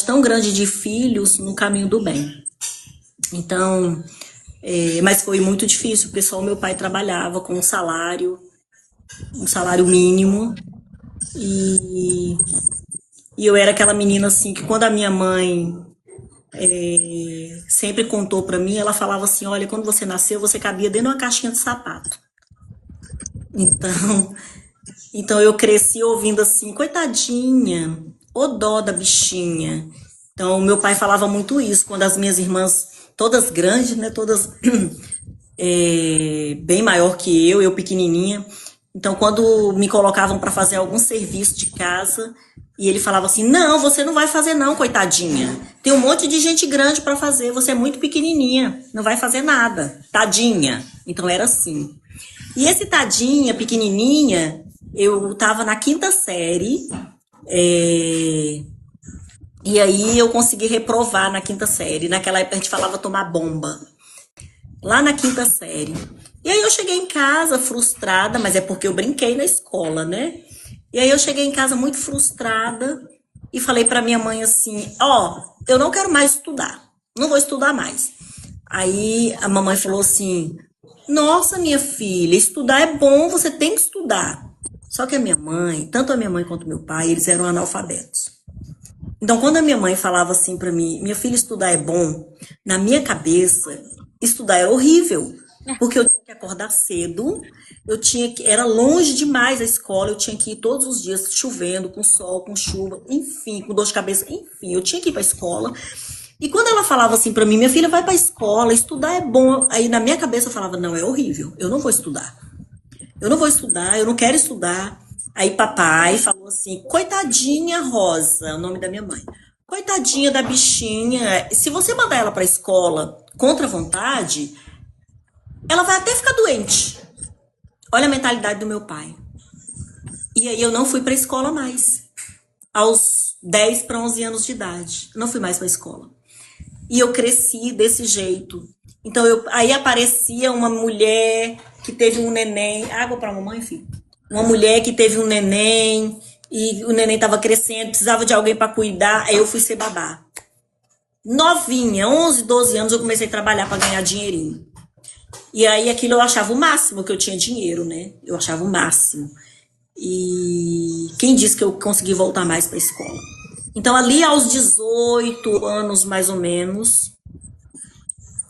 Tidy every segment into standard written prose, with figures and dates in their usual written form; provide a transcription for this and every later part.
tão grande de filhos no caminho do bem. Então, mas foi muito difícil, porque só o meu pai trabalhava com um salário mínimo, e, e eu era aquela menina assim que quando a minha mãe sempre contou pra mim, ela falava assim, olha, quando você nasceu, você cabia dentro de uma caixinha de sapato. Então, então eu cresci ouvindo assim, coitadinha, ô dó da bichinha. Então, meu pai falava muito isso, quando as minhas irmãs, todas grandes, né, todas bem maior que eu pequenininha. Então, quando me colocavam para fazer algum serviço de casa, e ele falava assim: "Não, você não vai fazer não, coitadinha. Tem um monte de gente grande para fazer, você é muito pequenininha, não vai fazer nada, tadinha". Então era assim. E esse tadinha, pequenininha, eu tava na quinta série, é, e aí eu consegui reprovar na quinta série. Naquela época a gente falava tomar bomba, lá na quinta série. E aí eu cheguei em casa frustrada, mas é porque eu brinquei na escola, né? E aí eu cheguei em casa muito frustrada e falei pra minha mãe assim: "Ó, eu não quero mais estudar. Não vou estudar mais". Aí a mamãe falou assim: "Nossa, minha filha, estudar é bom, você tem que estudar". Só que a minha mãe, tanto a minha mãe quanto meu pai, eles eram analfabetos. Então, quando a minha mãe falava assim pra mim, minha filha, estudar é bom, na minha cabeça, estudar era horrível. Porque eu tinha que acordar cedo, era longe demais a escola, eu tinha que ir todos os dias chovendo, com sol, com chuva, enfim, com dor de cabeça, enfim, eu tinha que ir pra escola. E quando ela falava assim pra mim, minha filha, vai pra escola, estudar é bom. Aí na minha cabeça eu falava, não, é horrível, eu não vou estudar. Eu não vou estudar, eu não quero estudar. Aí papai falou assim, coitadinha Rosa, o nome da minha mãe. Coitadinha da bichinha, se você mandar ela pra escola contra a vontade, ela vai até ficar doente. Olha a mentalidade do meu pai. E aí eu não fui pra escola mais. Aos 10 para 11 anos de idade. Eu não fui mais pra escola. E eu cresci desse jeito. Então aí aparecia uma mulher que teve um neném. Água pra mamãe, filho? Uma mulher que teve um neném e o neném tava crescendo, precisava de alguém pra cuidar. Aí eu fui ser babá. Novinha, 11, 12 anos, eu comecei a trabalhar pra ganhar dinheirinho. E aí aquilo eu achava o máximo, que eu tinha dinheiro, né? Eu achava o máximo. E quem disse que eu consegui voltar mais pra escola? Então ali aos 18 anos mais ou menos,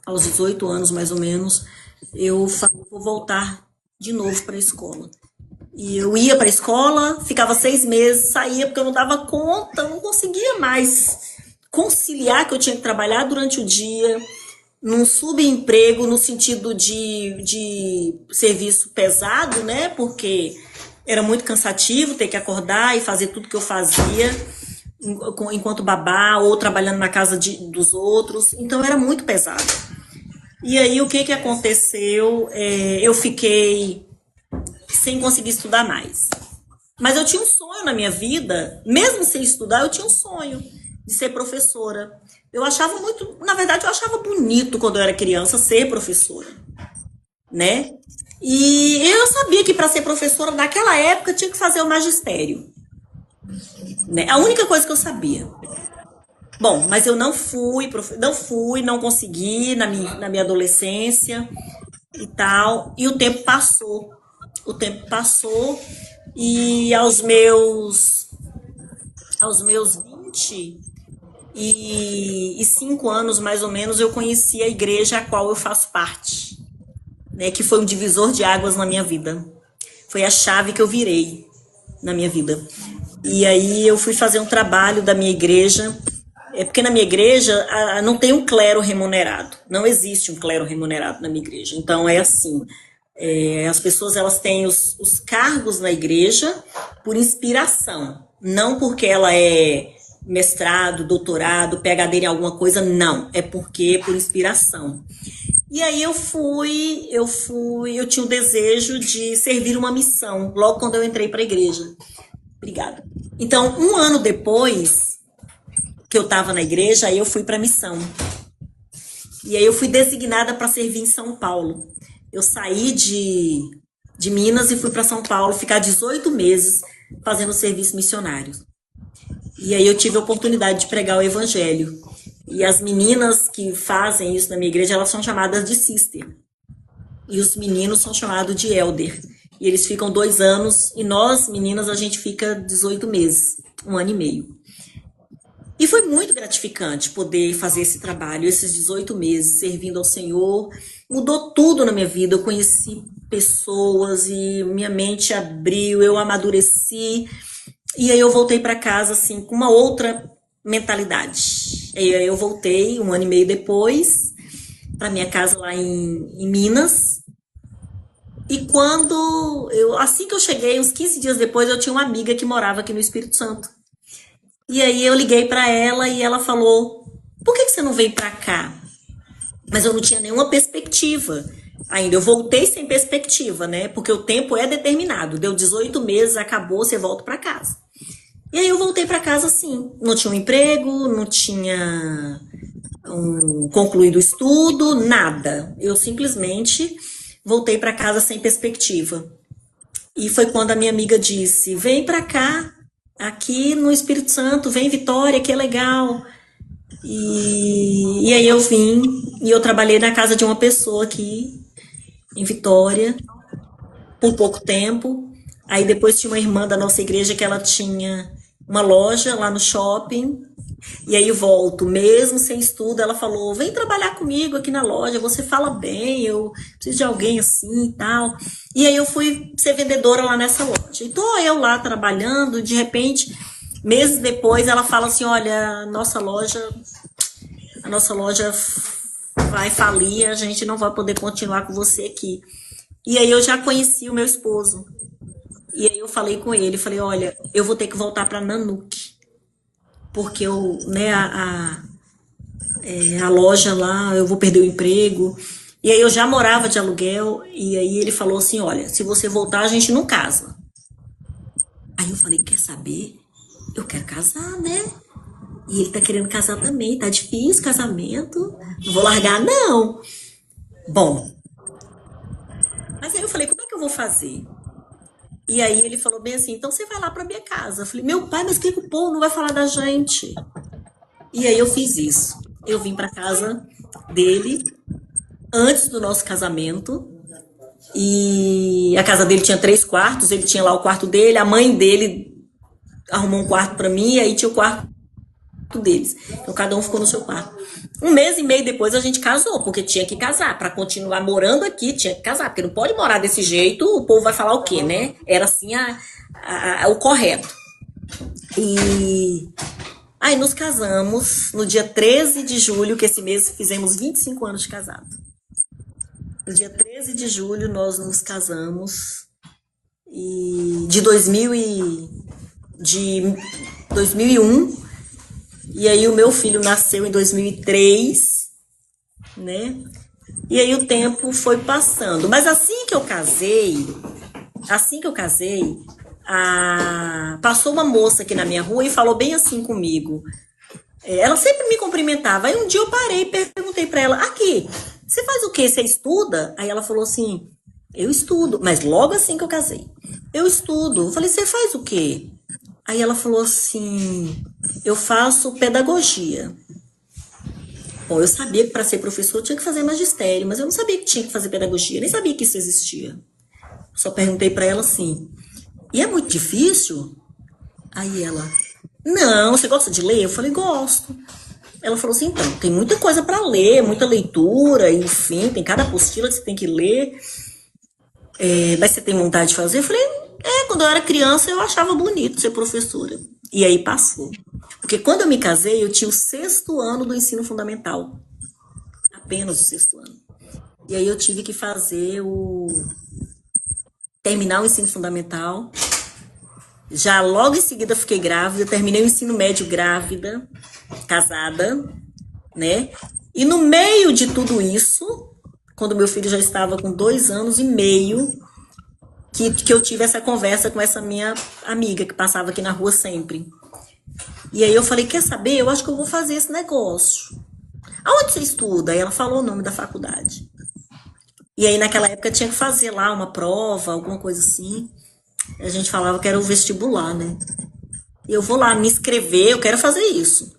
aos 18 anos mais ou menos, eu falei, vou voltar de novo para a escola. E eu ia para a escola, ficava 6 meses, saía porque eu não dava conta, não conseguia mais conciliar que eu tinha que trabalhar durante o dia, num subemprego no sentido de serviço pesado, né? Porque era muito cansativo ter que acordar e fazer tudo que eu fazia enquanto babá ou trabalhando na casa dos outros. Então era muito pesado. E aí o que que aconteceu? Eu fiquei sem conseguir estudar mais. Mas eu tinha um sonho na minha vida, mesmo sem estudar, eu tinha um sonho de ser professora. Eu achava muito, na verdade, eu achava bonito quando eu era criança ser professora, né? E eu sabia que para ser professora naquela época tinha que fazer o magistério, né? A única coisa que eu sabia. Bom, mas eu não consegui na minha adolescência e tal, e o tempo passou. O tempo passou e aos meus 25 anos, mais ou menos, eu conheci a igreja a qual eu faço parte, né, que foi um divisor de águas na minha vida. Foi a chave que eu virei na minha vida. E aí eu fui fazer um trabalho da minha igreja. Porque na minha igreja não tem um clero remunerado. Não existe um clero remunerado na minha igreja. Então é assim, as pessoas elas têm os cargos na igreja por inspiração. Não porque ela é mestrado, doutorado, PhD em alguma coisa, não. É porque é por inspiração. E aí eu tinha o desejo de servir uma missão, logo quando eu entrei para a igreja. Obrigada. Então, um ano depois que eu estava na igreja, aí eu fui para a missão. E aí eu fui designada para servir em São Paulo. Eu saí de Minas e fui para São Paulo ficar 18 meses fazendo serviço missionário. E aí eu tive a oportunidade de pregar o evangelho. E as meninas que fazem isso na minha igreja, elas são chamadas de sister. E os meninos são chamados de elder. E eles ficam 2 anos, e nós, meninas, a gente fica 18 meses, 1 ano e meio. E foi muito gratificante poder fazer esse trabalho, esses 18 meses, servindo ao Senhor. Mudou tudo na minha vida. Eu conheci pessoas e minha mente abriu, eu amadureci. E aí eu voltei para casa, assim, com uma outra mentalidade. E aí eu voltei 1 ano e meio depois para minha casa lá em Minas. E assim que eu cheguei, uns 15 dias depois, eu tinha uma amiga que morava aqui no Espírito Santo. E aí eu liguei para ela e ela falou: por que você não veio para cá? Mas eu não tinha nenhuma perspectiva ainda. Eu voltei sem perspectiva, né? Porque o tempo é determinado. Deu 18 meses, acabou, você volta para casa. E aí eu voltei para casa assim. Não tinha um emprego, não tinha concluído o estudo, nada. Eu simplesmente voltei para casa sem perspectiva. E foi quando a minha amiga disse: vem para cá, aqui no Espírito Santo, vem Vitória, que é legal. E aí eu vim e eu trabalhei na casa de uma pessoa aqui em Vitória por pouco tempo. Aí depois tinha uma irmã da nossa igreja que ela tinha uma loja lá no shopping. E aí eu volto, mesmo sem estudo, ela falou: vem trabalhar comigo aqui na loja, você fala bem, eu preciso de alguém assim e tal. E aí eu fui ser vendedora lá nessa loja. Então eu lá trabalhando, de repente, meses depois, ela fala assim: olha, a nossa loja vai falir, a gente não vai poder continuar com você aqui. E aí eu já conheci o meu esposo. E aí eu falei com ele, falei: olha, eu vou ter que voltar para Nanuque, porque a loja lá, eu vou perder o emprego. E aí eu já morava de aluguel, e aí ele falou assim: olha, se você voltar, a gente não casa. Aí eu falei: quer saber? Eu quero casar, né? E ele tá querendo casar também, tá difícil casamento, não vou largar não. Bom, mas aí eu falei: como é que eu vou fazer? E aí ele falou bem assim: então você vai lá pra minha casa. Eu falei: meu pai, mas o que o povo não vai falar da gente? E aí eu fiz isso. Eu vim pra casa dele antes do nosso casamento. E a casa dele tinha 3 quartos, ele tinha lá o quarto dele, a mãe dele arrumou um quarto pra mim, e aí tinha o quarto deles. Então cada um ficou no seu quarto. 1 mês e meio depois a gente casou, porque tinha que casar. Pra continuar morando aqui, tinha que casar, porque não pode morar desse jeito, o povo vai falar o quê, né? Era assim o correto. E aí nos casamos no dia 13 de julho, que esse mês fizemos 25 anos de casado. No dia 13 de julho nós nos casamos, de 2001. E aí o meu filho nasceu em 2003, né? E aí o tempo foi passando. Mas assim que eu casei, passou uma moça aqui na minha rua e falou bem assim comigo. Ela sempre me cumprimentava. Aí um dia eu parei e perguntei pra ela: aqui, você faz o quê? Você estuda? Aí ela falou assim: eu estudo. Mas logo assim que eu casei: eu estudo. Eu falei: você faz o quê? Aí ela falou assim: eu faço pedagogia. Bom, eu sabia que para ser professor eu tinha que fazer magistério, mas eu não sabia que tinha que fazer pedagogia, nem sabia que isso existia. Só perguntei para ela assim: e é muito difícil? Aí ela: não, você gosta de ler? Eu falei: gosto. Ela falou assim: então, tem muita coisa para ler, muita leitura, enfim, tem cada apostila que você tem que ler. Mas você tem vontade de fazer? Eu falei: quando eu era criança eu achava bonito ser professora. E aí passou. Porque quando eu me casei, eu tinha o 6º ano do ensino fundamental. Apenas o 6º ano. E aí eu tive que terminar o ensino fundamental. Já logo em seguida fiquei grávida, terminei o ensino médio grávida, casada, né? E no meio de tudo isso, quando meu filho já estava com 2 anos e meio, que eu tive essa conversa com essa minha amiga que passava aqui na rua sempre. E aí eu falei: quer saber? Eu acho que eu vou fazer esse negócio. Aonde você estuda? Aí ela falou o nome da faculdade. E aí naquela época tinha que fazer lá uma prova, alguma coisa assim. A gente falava que era o vestibular, né? Eu vou lá me inscrever, eu quero fazer isso.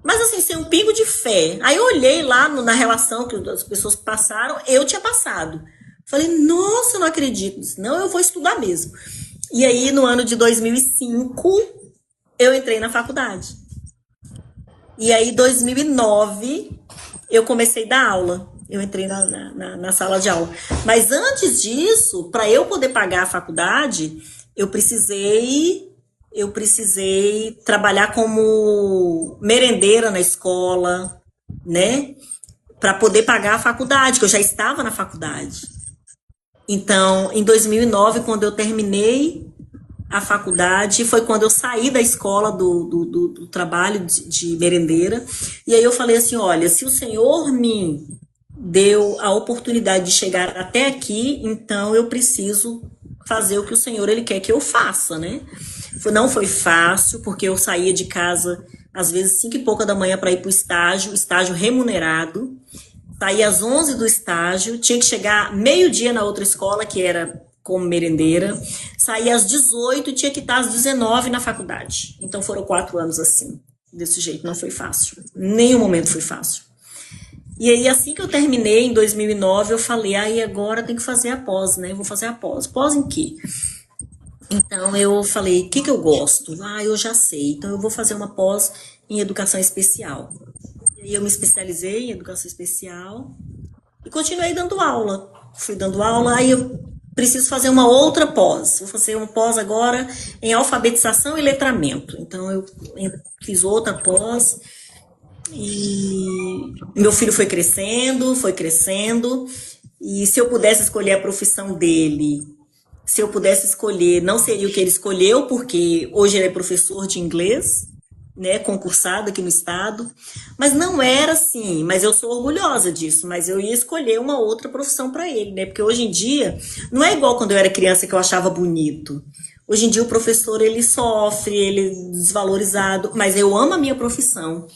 Mas assim, sem um pingo de fé. Aí eu olhei lá na relação que as pessoas passaram, eu tinha passado. Falei, nossa, eu não acredito nisso. Não, eu vou estudar mesmo. E aí, no ano de 2005, eu entrei na faculdade. E aí, 2009, eu comecei a dar aula. Eu entrei na sala de aula. Mas antes disso, para eu poder pagar a faculdade, eu precisei eu precisei trabalhar como merendeira na escola, né? Para poder pagar a faculdade, que eu já estava na faculdade. Então, em 2009, quando eu terminei a faculdade, foi quando eu saí da escola do trabalho de merendeira. E aí eu falei assim: olha, se o senhor me deu a oportunidade de chegar até aqui, então eu preciso fazer o que o senhor ele quer que eu faça, né? Não foi fácil, porque eu saía de casa às vezes 5 e pouca da manhã para ir para o estágio remunerado. Saía às 11 do estágio, tinha que chegar meio-dia na outra escola, que era como merendeira. Saía às 18 e tinha que estar às 19 na faculdade. Então foram 4 anos assim, desse jeito, não foi fácil. Nenhum momento foi fácil. E aí, assim que eu terminei, em 2009, eu falei, aí agora tem que fazer a pós, né? Eu vou fazer a pós. Pós em quê? Então eu falei, o que que eu gosto? Ah, eu já sei. Então eu vou fazer uma pós em educação especial. E aí eu me especializei em educação especial e continuei dando aula. Fui dando aula, aí eu preciso fazer uma outra pós. Vou fazer uma pós agora em alfabetização e letramento. Então eu fiz outra pós e meu filho foi crescendo, foi crescendo. E se eu pudesse escolher a profissão dele, se eu pudesse escolher, não seria o que ele escolheu, porque hoje ele é professor de inglês, né, concursado aqui no estado, mas não era assim, mas eu sou orgulhosa disso, mas eu ia escolher uma outra profissão para ele, né, porque hoje em dia, não é igual quando eu era criança que eu achava bonito. Hoje em dia o professor, ele sofre, ele é desvalorizado, mas eu amo a minha profissão.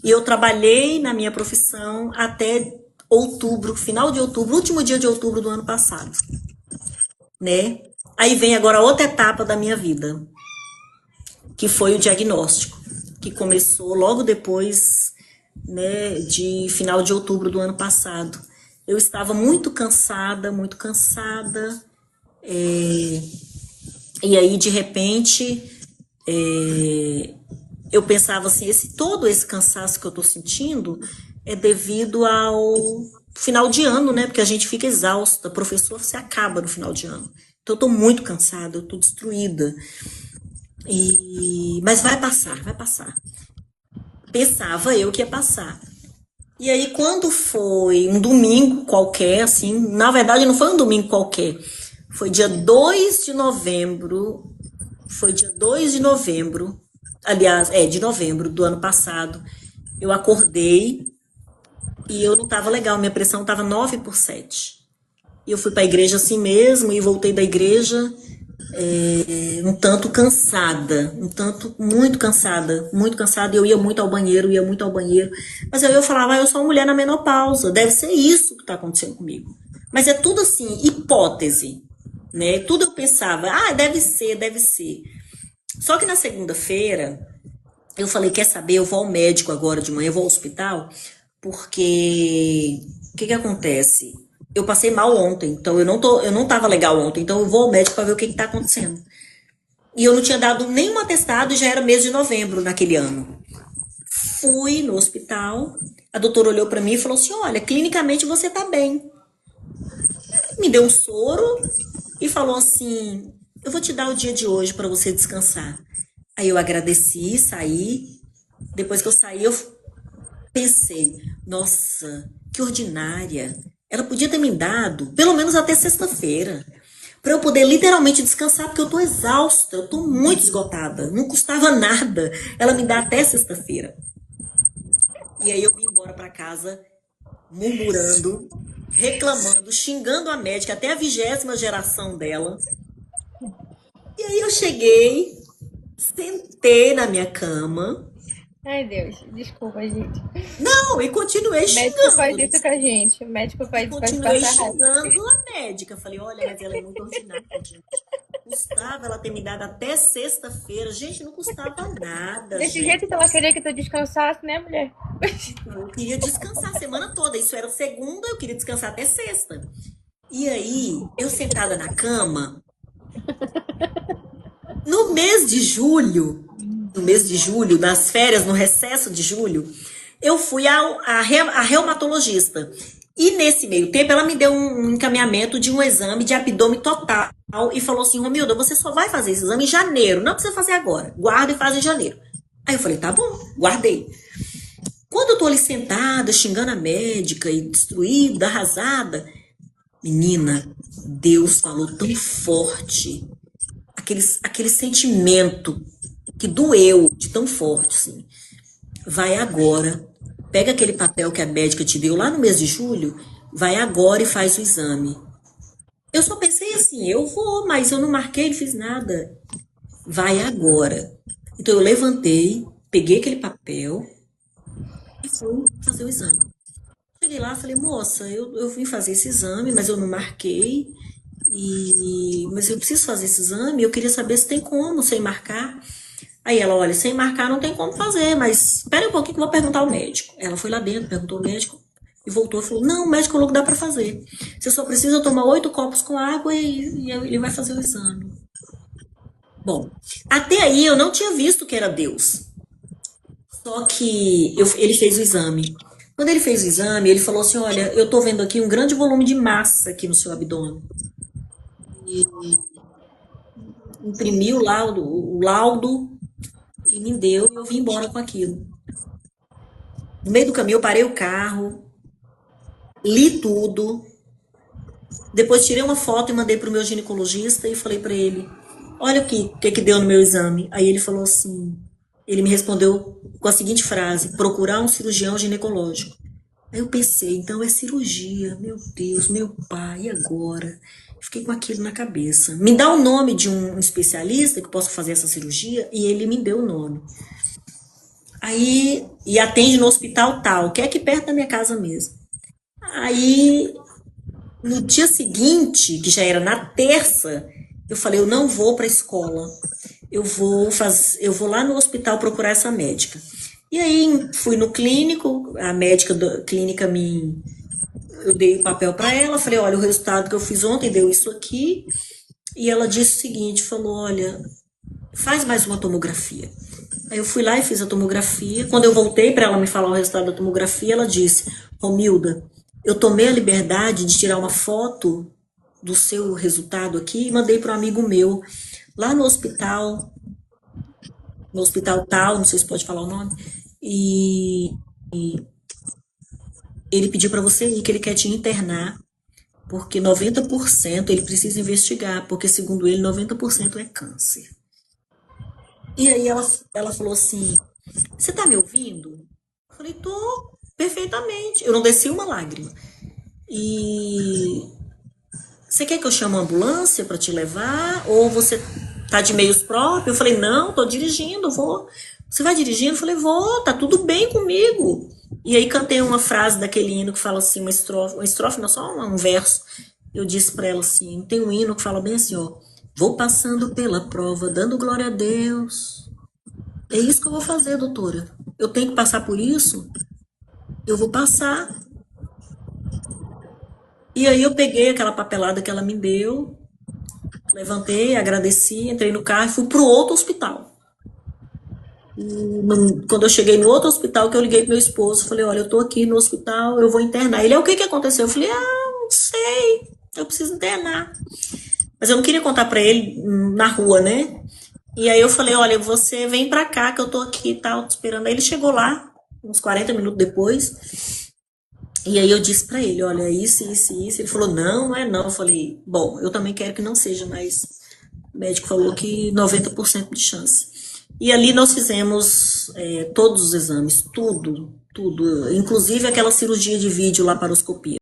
E eu trabalhei na minha profissão até outubro, final de outubro, último dia de outubro do ano passado, né? Aí vem agora outra etapa da minha vida, que foi o diagnóstico, que começou logo depois, né, de final de outubro do ano passado. Eu estava muito cansada, muito cansada, e aí de repente eu pensava assim, todo esse cansaço que eu estou sentindo é devido ao final de ano, né? Porque a gente fica exausta, professor se acaba no final de ano. Então eu estou muito cansada, eu estou destruída. Mas vai passar, vai passar. Pensava eu que ia passar. E aí quando foi um domingo qualquer, assim, na verdade não foi um domingo qualquer, foi dia 2 de novembro, foi dia 2 de novembro, aliás, de novembro do ano passado, eu acordei e eu não estava legal, minha pressão estava 9/7. E eu fui para a igreja assim mesmo e voltei da igreja um tanto cansada, um tanto muito cansada, e eu ia muito ao banheiro, ia muito ao banheiro. Mas aí eu falava, eu sou uma mulher na menopausa, deve ser isso que está acontecendo comigo. Mas é tudo assim, hipótese, né? Tudo eu pensava, deve ser, deve ser. Só que na segunda-feira, eu falei, quer saber, eu vou ao médico agora de manhã, eu vou ao hospital, porque o que que acontece? Eu passei mal ontem, então eu não tava legal ontem, então eu vou ao médico para ver o que que tá acontecendo. E eu não tinha dado nenhum atestado e já era mês de novembro naquele ano. Fui no hospital, a doutora olhou para mim e falou assim: olha, clinicamente você tá bem. Me deu um soro e falou assim: eu vou te dar o dia de hoje para você descansar. Aí eu agradeci, saí. Depois que eu saí, eu pensei: nossa, que ordinária. Ela podia ter me dado pelo menos até sexta-feira, para eu poder literalmente descansar, porque eu tô exausta, eu tô muito esgotada, não custava nada ela me dar até sexta-feira. E aí eu vim embora para casa murmurando, reclamando, xingando a médica, até a 20ª geração dela. E aí eu cheguei, sentei na minha cama Ai, Deus, desculpa, gente. Não, e continuei O médico xingando, faz né? isso com a gente. O médico E faz continuei passar raiva. xingando a médica. Falei, olha, mas ela é muito ordinária, gente. Custava ela ter me dado até sexta-feira. Gente, não custava nada, Desse jeito que gente. ela queria que tu descansasse, né, mulher? Então, eu queria descansar a semana toda. Isso era segunda, eu queria descansar até sexta. E aí, eu sentada na cama, no mês de julho, no mês de julho, nas férias, no recesso de julho, eu fui a reumatologista. E nesse meio tempo, ela me deu um encaminhamento de um exame de abdômen total e falou assim: Romilda, você só vai fazer esse exame em janeiro, não precisa fazer agora, guarda e faz em janeiro. Aí eu falei: tá bom, guardei. Quando eu tô ali sentada, xingando a médica e destruída, arrasada, menina, Deus falou tão forte, aquele sentimento que doeu de tão forte, assim. Vai agora, pega aquele papel que a médica te deu lá no mês de julho, vai agora e faz o exame. Eu só pensei assim, eu vou, mas eu não marquei, não fiz nada. Vai agora. Então eu levantei, peguei aquele papel e fui fazer o exame. Cheguei lá, falei, moça, eu vim fazer esse exame, mas eu não marquei. Mas eu preciso fazer esse exame, eu queria saber se tem como, sem marcar. Aí ela, olha, sem marcar não tem como fazer, mas espera um pouquinho que eu vou perguntar ao médico. Ela foi lá dentro, perguntou ao médico e voltou e falou, não, o médico falou que dá pra fazer. Você só precisa tomar 8 copos com água e ele vai fazer o exame. Bom, até aí eu não tinha visto que era Deus. Só que ele fez o exame. Quando ele fez o exame, ele falou assim, olha, eu tô vendo aqui um grande volume de massa aqui no seu abdômen. Imprimiu lá o laudo e me deu e eu vim embora com aquilo. No meio do caminho eu parei o carro, li tudo, depois tirei uma foto e mandei pro meu ginecologista e falei para ele, olha o que deu no meu exame. Aí ele falou assim, ele me respondeu com a seguinte frase, procurar um cirurgião ginecológico. Aí eu pensei, então é cirurgia, meu Deus, meu pai, e agora? Fiquei com aquilo na cabeça. Me dá o nome de um especialista que possa fazer essa cirurgia e ele me deu o nome. Aí, e atende no hospital tal, que é aqui perto da minha casa mesmo. Aí, no dia seguinte, que já era na terça, eu falei, eu não vou para a escola. Eu vou lá no hospital procurar essa médica. E aí fui no clínico, a médica da clínica eu dei o papel para ela, falei, olha, o resultado que eu fiz ontem deu isso aqui. E ela disse o seguinte, falou, olha, faz mais uma tomografia. Aí eu fui lá e fiz a tomografia. Quando eu voltei para ela me falar o resultado da tomografia, ela disse: Romilda, eu tomei a liberdade de tirar uma foto do seu resultado aqui e mandei para um amigo meu lá no hospital tal, não sei se pode falar o nome, e ele pediu para você ir, que ele quer te internar, porque 90% ele precisa investigar, porque segundo ele 90% é câncer. E aí ela falou assim: você tá me ouvindo? Eu falei, tô perfeitamente. Eu não desci uma lágrima. E você quer que eu chame uma ambulância para te levar? Ou você tá de meios próprios? Eu falei, não, tô dirigindo, vou. Você vai dirigindo? Eu falei, vou, tá tudo bem comigo. E aí cantei uma frase daquele hino que fala assim, uma estrofe não, só um verso. Eu disse para ela assim, tem um hino que fala bem assim, ó. Vou passando pela prova, dando glória a Deus. É isso que eu vou fazer, doutora. Eu tenho que passar por isso? Eu vou passar. E aí eu peguei aquela papelada que ela me deu, levantei, agradeci, entrei no carro e fui pro outro hospital. Quando eu cheguei no outro hospital, que eu liguei pro meu esposo, falei, olha, eu tô aqui no hospital, eu vou internar. Ele, o que que aconteceu? Eu falei, não sei, eu preciso internar. Mas eu não queria contar pra ele na rua, né? E aí eu falei, olha, você vem pra cá, que eu tô aqui e tal, te esperando. Aí ele chegou lá, uns 40 minutos depois, e aí eu disse pra ele, olha, isso. Ele falou, não, não é não. Eu falei, bom, eu também quero que não seja, mas o médico falou que 90% de chance. E ali nós fizemos todos os exames, tudo, inclusive aquela cirurgia de vídeo laparoscopia.